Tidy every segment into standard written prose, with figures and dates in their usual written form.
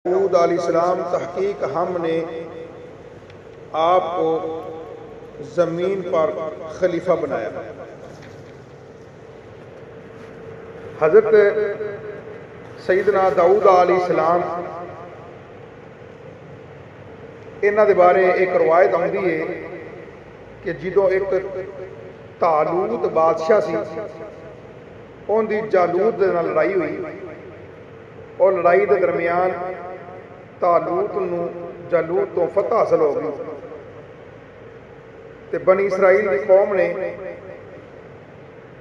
داؤد علیہ السلام تحقیق ہم نے آپ کو زمین پر خلیفہ بنایا۔ حضرت سیدنا داؤد علیہ السلام انہاں دے بارے ایک روایت آندی ہے کہ جدوں ایک طالوت بادشاہ سی، ان دی جالوت دے نال لڑائی ہوئی اور لڑائی دے درمیان جالوت تو فتح حاصل ہو گئی تے بنی اسرائیل دی قوم نے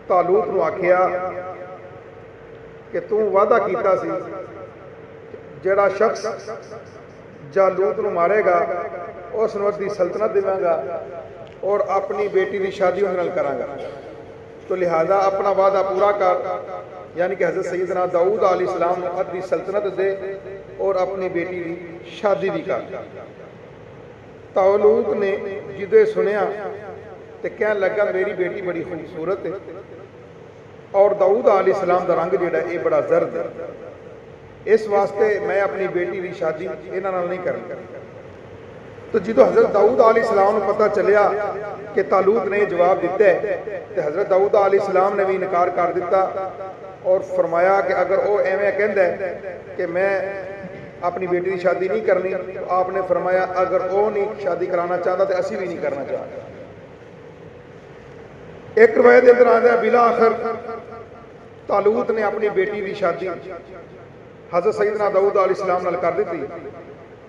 طالوت نو آکھیا کہ تو وعدہ کیتا سی جڑا شخص جالوت نو مارے گا اس نو دی سلطنت دیواں گا اور اپنی بیٹی دی شادی ان نال کراں گا، تو لہذا اپنا وعدہ پورا کر، یعنی کہ حضرت سیدنا داؤد علیہ السلام نے ادھی سلطنت دے اور اپنی بیٹی دی شادی بھی کر۔ طالوت نے جدے سنیا تے کہنے لگا میری بیٹی بڑی خوبصورت ہے اور داؤد علیہ السلام دا رنگ جڑا ہے بڑا زرد ہے، اس واسطے میں اپنی بیٹی دی شادی انہاں نال نہیں کرنی۔ تو جدو حضرت داؤد علیہ السلام کو پتہ چلیا کہ طالوت نے جواب دیتا ہے تو حضرت داؤد علیہ السلام نے بھی انکار کر دیتا اور فرمایا کہ اگر وہ ایویں کہندا ہے کہ میں اپنی بیٹی کی شادی نہیں کرنی، تو آپ نے فرمایا اگر وہ نہیں شادی کرانا چاہتا تو اسی بھی نہیں کرنا چاہتا۔ ایک روایت کے اندر آتا ہے بالآخر طالوت نے اپنی بیٹی کی شادی حضرت سیدنا داؤد علیہ السلام نال کر دیتی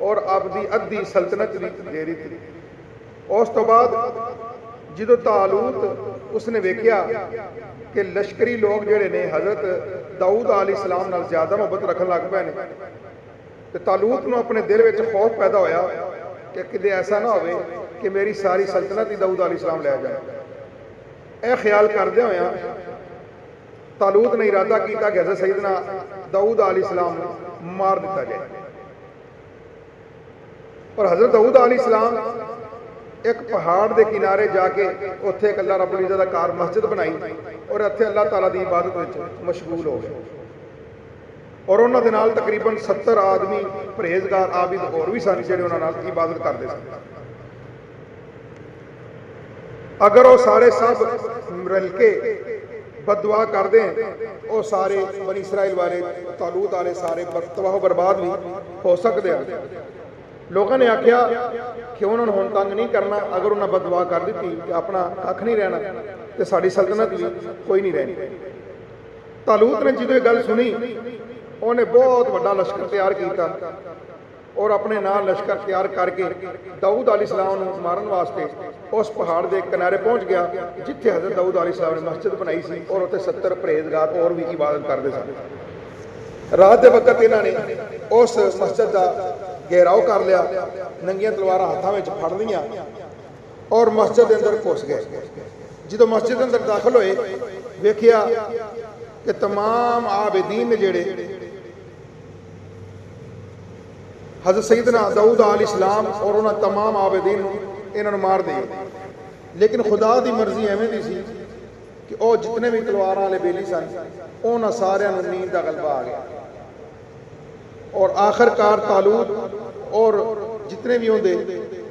اور اپنی ادھی سلطنت بھی دے دیتی۔ اس تو بعد جدو طالوت اس نے ویکھیا کہ لشکری لوگ جڑے نے حضرت داؤد علیہ السلام نال زیادہ محبت رکھن لگ پے نے، تو طالوت نو اپنے دل وچ خوف پیدا ہویا کہ کدے ایسا نہ ہوئے کہ میری ساری سلطنت ہی داؤد علیہ السلام لے جائے۔ اے خیال کردے ہویا طالوت نے ارادہ کیتا کہ حضرت سیدنا داؤد علیہ السلام مار دیتا جائے، اور حضرت داؤد علیہ السلام ایک پہاڑ دے کنارے جا کے اتھے ایک اللہ رب العزت دا کار مسجد بنائی اور اتھے اللہ تعالیٰ دی عبادت وچ مشغول ہو گئے، اور انہاں دے نال تقریباً 70 آدمی پرہیزگار عابد اور بھی سن جڑے انہاں نال عبادت کردے سن۔ اگر وہ سارے سب رل کے بد دعا کر دیں وہ سارے بنی اسرائیل والے طالوت والے سارے تباہ و برباد بھی ہو سکتے ہیں۔ لوگوں نے آکھیا کہ انہوں نے ہن تنگ نہیں کرنا، اگر انہوں نے بد دعا کر دیتی کہ اپنا کھ نہیں رہنا تو ساری سلطنت بھی کوئی نہیں رہنی۔ طالوت نے جدو یہ گل سنی انہیں بہت بڑا لشکر تیار کیتا اور اپنے نال لشکر تیار کر کے داؤد علیہ السلام نے مارن واسطے اس پہاڑ دے کنارے پہنچ گیا جتھے حضرت داؤد علیہ السلام نے مسجد بنائی سی اور اتنے 70 پرہیزگار اور بھی عبادت کرتے سن۔ رات دے وقت انہوں نے اس مسجد کا گھیراؤ کر لیا، ننگیاں تلواراں ہاتھاں وچ پھڑ لیاں اور مسجد اندر گھس گئے۔ جدو مسجد اندر داخل ہوئے ویکھیا کہ تمام عابدین جڑے حضرت سیدنا داؤد علیہ السلام اور انہاں تمام عابدین انہوں نے مار دے، لیکن خدا دی مرضی ایویں دی سی کہ او جتنے بھی تلواراں والے بیلی سن انہاں سارے نیند دا غلبہ آ گیا، اور آخر کار طالوت اور جتنے بھی ہوندے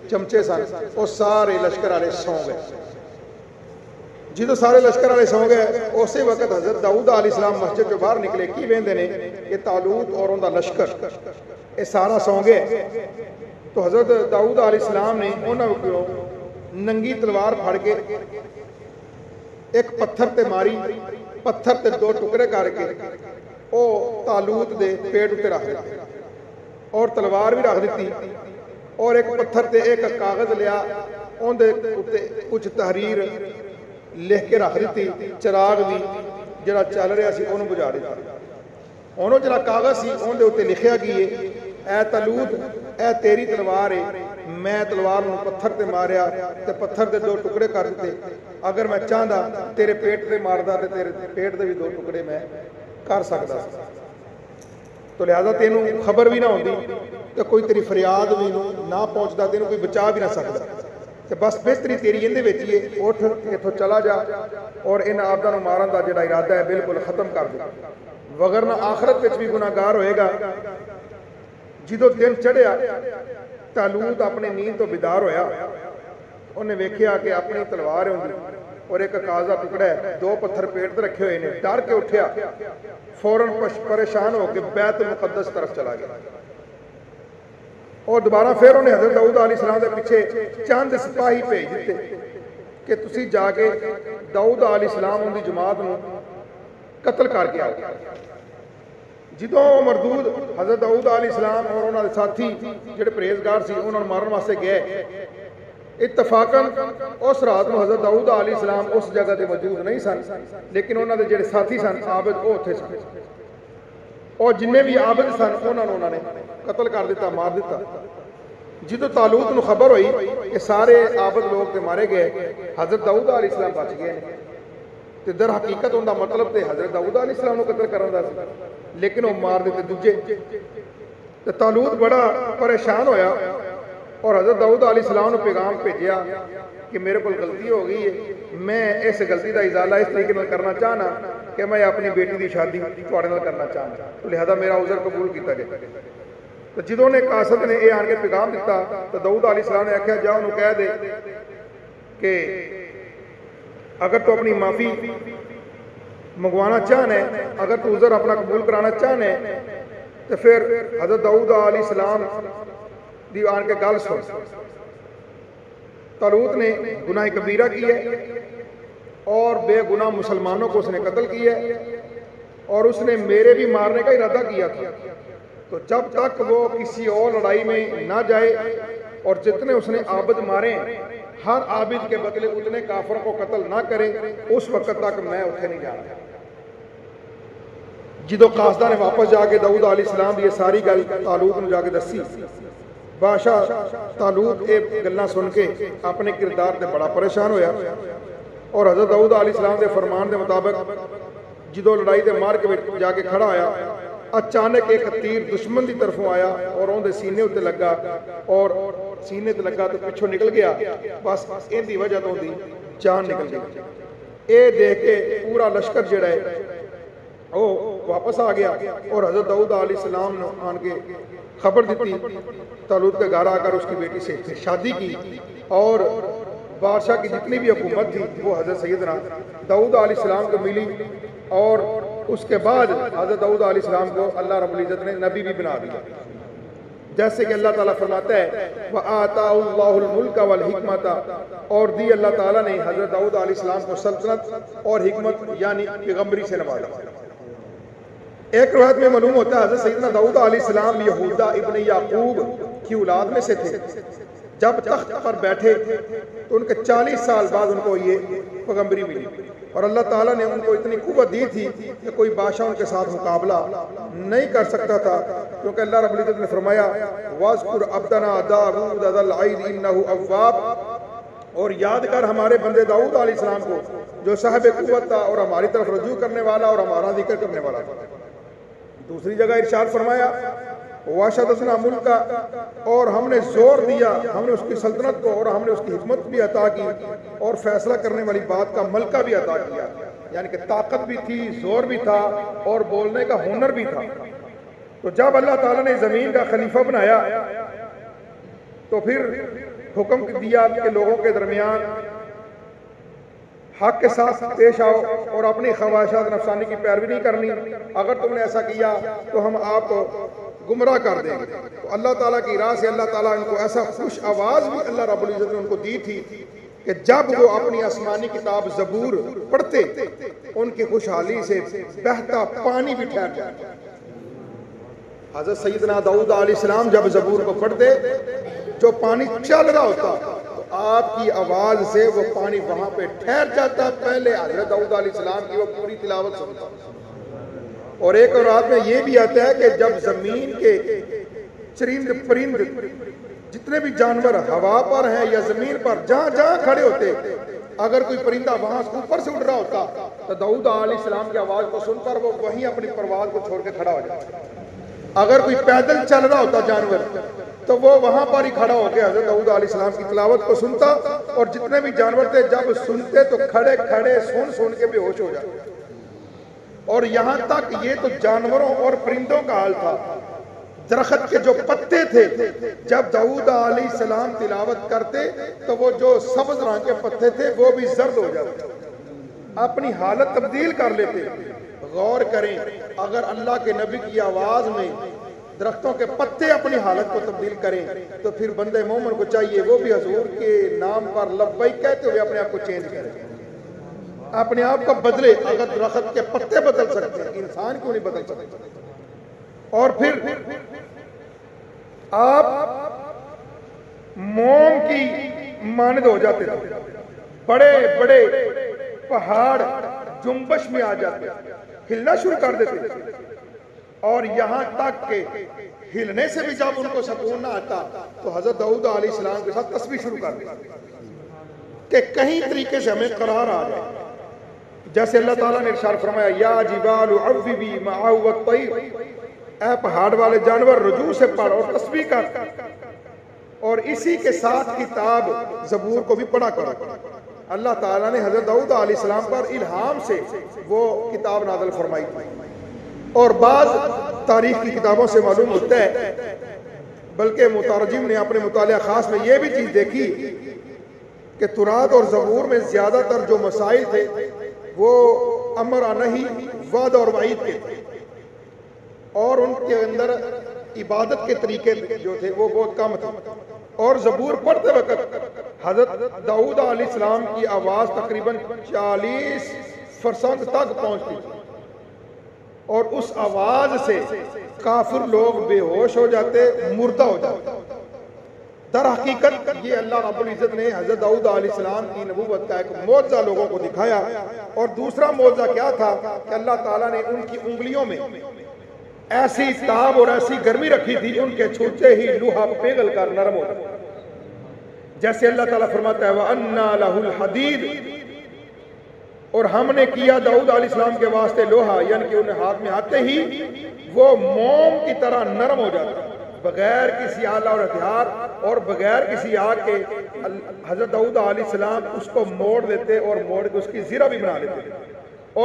چمچے سن وہ سارے لشکر والے سو گئے۔ جدو سارے لشکر والے سو گئے اسی وقت حضرت داؤد علیہ السلام مسجد جو باہر نکلے کی ویندے نے کہ طالوت اور ان دا لشکر یہ سارا سو گئے، تو حضرت داؤد علیہ السلام نے انہوں کو ننگی تلوار پھڑ کے ایک پتھر تے ماری، پتھر تے 2 ٹکڑے کر کے او طالوت دے پیٹ اتے رکھ دیتے اور تلوار بھی رکھ دیتی، اور ایک پتھر تے ایک کاغذ لیا ان دے اتے کچھ تحریر لکھ کے رکھ دیتی، چراغ بھی جڑا چل رہا سی انہوں بجھا دیتا۔ انہوں جڑا کاغذ سی ان دے اتے لکھیا گئی اے طالوت اے تیری تلوار ہے، میں تلوار نو پتھر تے ماریا تے پتھر دے 2 ٹکڑے کر دیتے، اگر میں چاہندا تیرے پیٹ تے ماردا تے تیرے پیٹ دے بھی 2 ٹکڑے میں کر سکدا، تو لہذا تینوں خبر بھی نہ ہوندی تے کوئی تیری فریاد بھی نہ پہنچدا، تینوں کوئی بچا بھی نہ سکدا، تے بس بہتری تیری اندے وچ ہی ہے، اٹھ ایتھوں چلا جا اور ان عابداں نوں مارن دا جڑا ارادہ ہے بالکل ختم کر دے، وگرنہ آخرت وچ بھی گناہگار ہوئے گا۔ جدو دن چڑھیا طالوت اپنی نیند تو بیدار ہویا، انہیں ویکھیا کہ اپنی تلوار ہوندی اور ایک کازا ٹکڑا ہے، 2 پتھر پیٹ تے رکھے ہوئے نے، ڈر کے اٹھیا، فوراً پریشان ہو کے بیت المقدس طرف چلا گیا، اور دوبارہ پھر انہیں حضرت داؤد علیہ السلام دے پیچھے چند سپاہی بھیج دیتے کہ تسی جا کے داؤد علیہ السلام ان دی جماعت نو قتل کر کے آؤ۔ جدوں مردود حضرت داؤد علیہ السلام اور انہاں دے ساتھی جڑے پرہیزگار سی انہاں نوں مارن واسطے گئے، اتفاقاً اس رات نو حضرت داؤد علیہ السلام اس جگہ تے موجود نہیں سن، لیکن انہاں دے جڑے ساتھی سن عابد وہ اتھے سن، اور جننے بھی عابد سن انہوں نے قتل کر دیتا، مار دیتا۔ جدو طالوت نو خبر ہوئی کہ سارے عابد لوگ تے مارے گئے، حضرت داؤد علیہ السلام بچ گئے تے در حقیقت ان دا مطلب تے حضرت داؤد علیہ السلام نو قتل کرن دا سی، لیکن وہ مار دیتے دوجے۔ تے طالوت بڑا پریشان ہویا اور حضرت داؤد علیہ السلام نے پیغام بھیجیا کہ میرے کو غلطی ہو گئی ہے، میں اس غلطی دا ازالہ اس طریقے نال کرنا چاہنا کہ میں اپنی بیٹی دی شادی تواڈے نال کرنا چاہنا، تو لہذا میرا عذر قبول کیتا جائے۔ تو جدوں نے قاصد نے یہ آن کے پیغام دیتا تو داؤد علیہ السلام نے آخیا جا انہوں کہہ دے کہ اگر تو اپنی معافی منگوانا چاہنے، اگر تو عذر اپنا قبول کرانا چاہنے، تو پھر حضرت داؤد علیہ السلام دی آن کے گل سن۔ طالوت نے گناہ کبیرہ کی ہے اور بے گناہ مسلمانوں کو اس نے قتل کیا ہے، اور اس نے میرے بھی مارنے کا ارادہ کیا تھا، تو جب تک وہ کسی اور لڑائی میں نہ جائے اور جتنے اس نے عابد مارے ہر عابد کے بدلے اتنے کافروں کو قتل نہ کرے، اس وقت تک میں اتنے نہیں جانا۔ جدو قاصدہ نے واپس جا کے داؤد علیہ السلام یہ ساری گل طالوت نے جا کے دسی، بادشاہ طالوت یہ گلاں سن کے اپنے کردار تے بڑا پریشان ہویا، اور حضرت داؤد علیہ السلام دے فرمان دے مطابق جدو لڑائی دے مار کے جا کے کھڑا ہویا، اچانک ایک تیر دشمن دی طرفوں آیا اور ان دے سینے اتنے لگا، اور سینے تے لگا تو پچھوں نکل گیا، بس ان دی وجہ تو دی جان نکل گئی۔ اے دیکھ کے پورا لشکر جڑا ہے وہ واپس آ گیا، اور حضرت داؤد علیہ السلام نے آن کے خبر دیتی، طالوت کے گھر آ کر اس کی بیٹی سے شادی کی، اور بادشاہ کی جتنی بھی حکومت تھی وہ حضرت سیدنا داؤد علیہ السلام کو ملی، اور اس کے بعد حضرت داؤد علیہ السلام کو اللہ رب العزت نے نبی بھی بنا دیا، جیسے کہ اللہ تعالیٰ فرماتا ہے وَآتَاهُ اللَّهُ الْمُلْكَ وَالْحِكْمَةَ، اور دی اللہ تعالیٰ نے حضرت داؤد علیہ السلام کو سلطنت اور حکمت یعنی پیغمبری سے نوازا۔ ایک روایت میں معلوم ہوتا ہے حضرت سیدنا داؤد علیہ السلام یہودا ابن یعقوب کی اولاد میں سے تھے، جب تخت پر بیٹھے تو ان کے 40 سال بعد ان کو یہ پیغمبری ملی، اور اللہ تعالیٰ نے ان کو اتنی قوت دی تھی کہ کوئی بادشاہ ان کے ساتھ مقابلہ نہیں کر سکتا تھا، کیونکہ اللہ رب العزت نے فرمایا وَاذْكُرْ عَبْدَنَا دَاوُودَ ذَا الْأَيْدِ إِنَّهُ أَوَّابٌ، اور یاد کر ہمارے بندے داؤد علیہ السلام کو جو صاحب قوت تھا اور ہماری طرف رجوع کرنے والا اور ہمارا ذکر کرنے والا تھا۔ دوسری جگہ ارشاد فرمایا وَاشَدَدْنَا مُلْكَ، اور ہم نے زور دیا، ہم نے اس کی سلطنت کو اور ہم نے اس کی حکمت بھی عطا کی، اور فیصلہ کرنے والی بات کا ملکہ بھی عطا کیا، یعنی کہ طاقت بھی تھی، زور بھی تھا، اور بولنے کا ہنر بھی تھا۔ تو جب اللہ تعالیٰ نے زمین کا خلیفہ بنایا تو پھر حکم دیا کہ لوگوں کے درمیان حق کے ساتھ پیش آؤ اور اپنی خواہشات نفسانی کی پیروی نہیں کرنی، اگر تم نے ایسا کیا تو ہم آپ کو گمراہ کر دیں گے۔ تو اللہ تعالیٰ کی راہ سے اللہ تعالیٰ ان کو ایسا خوش آواز بھی اللہ رب العزت نے ان کو دی تھی کہ جب وہ اپنی آسمانی کتاب زبور پڑھتے ان کی خوشحالی سے بہتا پانی بھی ٹھہر جاتا۔ حضرت سیدنا داؤد علیہ السلام جب زبور کو پڑھتے جو پانی چل رہا ہوتا تو آپ کی آواز سے وہ پانی وہاں پہ ٹھہر جاتا، پہلے حضرت داؤد علیہ السلام کی وہ پوری تلاوت سنتا۔ اور ایک اور رات میں یہ بھی آتا ہے کہ جب زمین کے چرند پرند جتنے بھی جانور ہوا پر ہیں یا زمین پر جہاں جہاں کھڑے ہوتے، اگر کوئی پرندہ وہاں اوپر سے اڑ رہا ہوتا تو داؤد علیہ السلام کی آواز کو سن کر وہ وہیں اپنی پرواز کو چھوڑ کے کھڑا ہو جاتا۔ اگر کوئی پیدل چل رہا ہوتا جانور تو وہ وہاں پر ہی کھڑا ہو کے حضرت داؤد علیہ السلام کی تلاوت کو سنتا، اور جتنے بھی جانور تھے جب سنتے تو کھڑے کھڑے سن کے بے ہوش ہو جاتے۔ اور یہاں تک یہ تو جانوروں اور پرندوں کا حال تھا، درخت کے جو پتے تھے جب داؤد علیہ السلام تلاوت کرتے تو وہ جو سبز رنگ کے پتے تھے وہ بھی زرد ہو جاتے، اپنی حالت تبدیل کر لیتے۔ غور کریں، اگر اللہ کے نبی کی آواز میں درختوں کے پتے اپنی حالت کو تبدیل کریں تو پھر بندے مومن کو چاہیے وہ بھی حضور کے نام پر لبیک کہتے ہوئے اپنے آپ کو چینج کرے، اپنے آپ کو بدلے۔ اگر درخت کے پتے بدل سکتے ہیں، انسان کیوں نہیں بدل سکتے؟ اور پھر آپ موم کی مانند ہو جاتے تھے، بڑے بڑے پہاڑ جنبش میں آ جاتے، ہلنا شروع کر دیتے، اور یہاں تک کہ ہلنے سے بھی جب ان کو سکون نہ آتا تو حضرت داؤد علیہ السلام کے ساتھ تسبیح شروع کر دیتے کہ کہیں طریقے سے ہمیں قرار آ جائے۔ جیسے اللہ تعالیٰ نے ارشاد فرمایا یا جبال عوبی معہ والطیر، اے پہاڑ والے جانور رجوع سے پڑھ اور تسبیح کر، اور اسی کے ساتھ کتاب زبور کو بھی پڑھا کرو۔ اللہ تعالیٰ نے حضرت داؤد علیہ السلام پر الہام سے وہ کتاب نازل فرمائی تھی، اور بعض تاریخ کی کتابوں سے معلوم ہوتا ہے، بلکہ مترجم نے اپنے مطالعہ خاص میں یہ بھی چیز دیکھی کہ تورات اور زبور میں زیادہ تر جو مسائل تھے وہ امر نہی، وعد اور وعید کے تھے، اور ان کے اندر عبادت کے طریقے جو تھے وہ بہت کم تھے۔ اور زبور پڑھتے وقت حضرت داؤد علیہ السلام کی آواز تقریباً 40 فرسنگ تک پہنچتی تھی، اور اس آواز سے کافر لوگ بے ہوش ہو جاتے، مردہ ہو جاتے۔ در حقیقت یہ اللہ رب العزت نے حضرت داؤد علیہ السلام کی نبوت کا ایک معجزہ لوگوں کو دکھایا، اور دوسرا معجزہ کیا تھا کہ اللہ تعالیٰ نے ان کی انگلیوں میں ایسی تاب اور ایسی گرمی رکھی تھی، ان کے چھوتے ہی لوہا پگھل کر نرم ہوتا، جیسے اللہ تعالیٰ فرماتا ہے وَأَنَّا لَهُ الْحَدِيدِ، اور ہم نے کیا داؤد علیہ السلام کے واسطے لوہا، یعنی کہ انہیں ہاتھ میں آتے ہی وہ موم کی طرح نرم ہو جاتا، بغیر کسی آلہ اور ہتھیار اور بغیر کسی آگ کے حضرت داؤد علیہ السلام اس کو موڑ دیتے اور موڑ کے اس کی زرہ بھی بنا لیتے۔